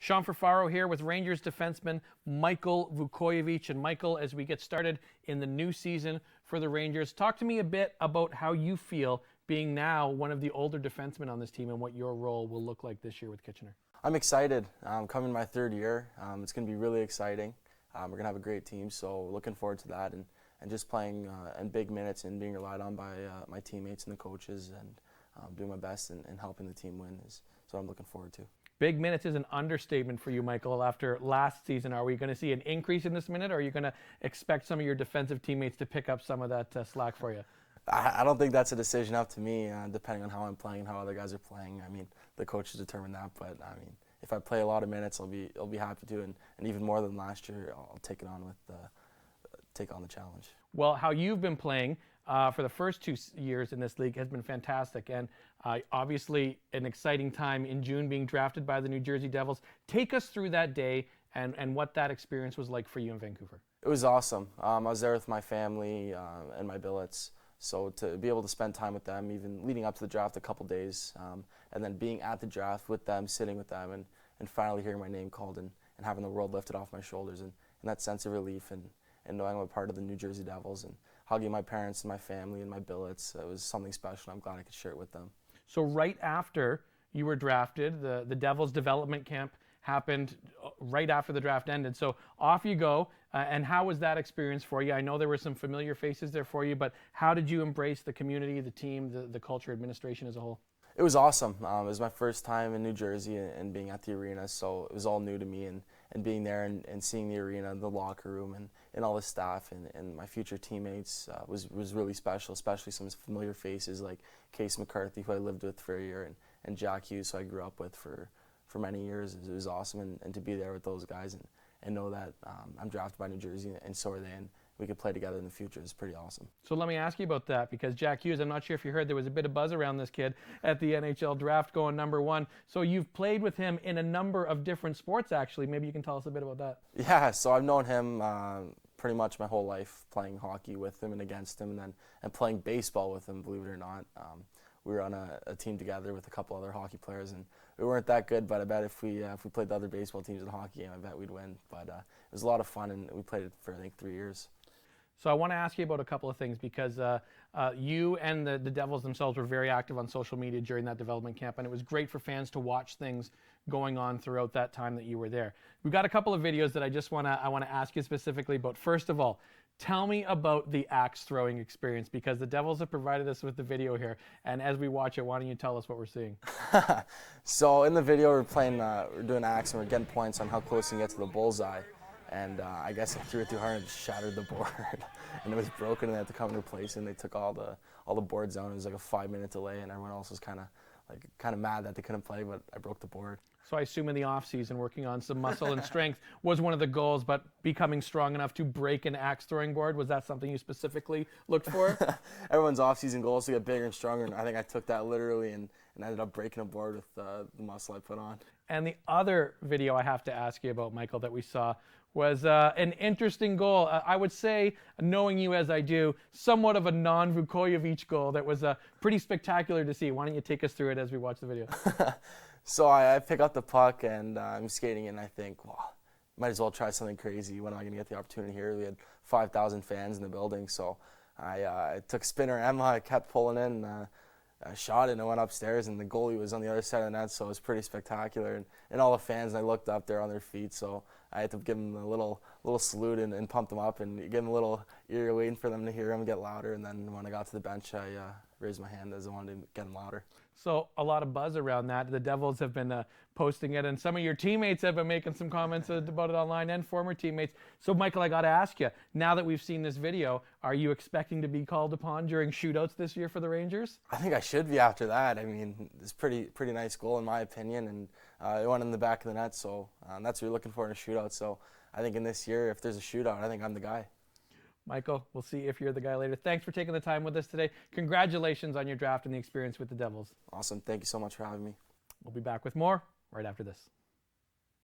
Sean Furfaro here with Rangers defenseman Michael Vukojevic. And Michael, as we get started in the new season for the Rangers, talk to me a bit about how you feel being now one of the older defensemen on this team and what your role will look like this year with Kitchener. I'm excited. Coming my third year. It's going to be really exciting. We're going to have a great team, so looking forward to that and just playing in big minutes and being relied on by my teammates and the coaches and doing my best and helping the team win is what I'm looking forward to. Big minutes is an understatement for you, Michael, after last season. Are we going to see an increase in this minute, or are you going to expect some of your defensive teammates to pick up some of that slack for you? I don't think that's a decision up to me, depending on how I'm playing and how other guys are playing. I mean, the coaches determine that, but I mean, if I play a lot of minutes, I'll be happy to, and even more than last year, I'll take it on take on the challenge. Well, how you've been playing for the first 2 years in this league has been fantastic, and obviously an exciting time in June being drafted by the New Jersey Devils. Take us through that day and what that experience was like for you in Vancouver. It was awesome. I was there with my family and my billets, so to be able to spend time with them, even leading up to the draft a couple days, and then being at the draft with them, sitting with them, and finally hearing my name called and having the world lifted off my shoulders, and that sense of relief and knowing I'm a part of the New Jersey Devils and hugging my parents and my family and my billets. It was something special. I'm glad I could share it with them. So right after you were drafted, the Devils development camp happened right after the draft ended. So off you go. And how was that experience for you? I know there were some familiar faces there for you, but how did you embrace the community, the team, the culture, administration as a whole? It was awesome. It was my first time in New Jersey and being at the arena, so it was all new to me, and being there and seeing the arena, the locker room, and all the staff and my future teammates was really special, especially some familiar faces like Case McCarthy, who I lived with for a year, and Jack Hughes, who I grew up with for many years. It was awesome, and to be there with those guys and know that I'm drafted by New Jersey, and so are they, and we could play together in the future is pretty awesome. So let me ask you about that, because Jack Hughes, I'm not sure if you heard, there was a bit of buzz around this kid at the NHL draft going #1. So you've played with him in a number of different sports, actually. Maybe you can tell us a bit about that. Yeah, so I've known him pretty much my whole life, playing hockey with him and against him, and playing baseball with him, believe it or not. We were on a team together with a couple other hockey players, and we weren't that good, but I bet if we played the other baseball teams in a hockey game, I bet we'd win. But it was a lot of fun, and we played it for, I think, 3 years. So I want to ask you about a couple of things, because you and the Devils themselves were very active on social media during that development camp, and it was great for fans to watch things going on throughout that time that you were there. We've got a couple of videos that I want to ask you specifically about. First of all, tell me about the axe throwing experience, because the Devils have provided us with the video here, and as we watch it, why don't you tell us what we're seeing? So in the video, we're doing axe, and we're getting points on how close you can get to the bullseye. And I guess I threw it too hard and shattered the board, and it was broken, and they had to come and replace it. And they took all the boards out. It was like a 5-minute delay, and everyone else was kind of mad that they couldn't play, but I broke the board. So I assume in the off season, working on some muscle and strength was one of the goals, but becoming strong enough to break an axe throwing board, was that something you specifically looked for? Everyone's off season goal is to get bigger and stronger, and I think I took that literally and ended up breaking a board with the muscle I put on. And the other video I have to ask you about, Michael, that we saw was an interesting goal. I would say, knowing you as I do, somewhat of a non-Vukojevic goal that was pretty spectacular to see. Why don't you take us through it as we watch the video? So I pick up the puck, and I'm skating, and I think, well, might as well try something crazy. When am I going to get the opportunity here? We had 5,000 fans in the building, so I took spinner Emma, I kept pulling in, I shot it, and I went upstairs, and the goalie was on the other side of the net, so it was pretty spectacular. And all the fans, and I looked up, they're on their feet, so I had to give them a little salute and pump them up and give them a little ear, waiting for them to hear them get louder. And then when I got to the bench, I raised my hand as I wanted to get them louder. So a lot of buzz around that. The Devils have been posting it, and some of your teammates have been making some comments about it online, and former teammates. So Michael, I got to ask you, now that we've seen this video, are you expecting to be called upon during shootouts this year for the Rangers? I think I should be after that. I mean, it's pretty nice goal in my opinion, and it went in the back of the net, so that's what you're looking for in a shootout. So I think in this year, if there's a shootout, I think I'm the guy. Michael, we'll see if you're the guy later. Thanks for taking the time with us today. Congratulations on your draft and the experience with the Devils. Awesome. Thank you so much for having me. We'll be back with more right after this.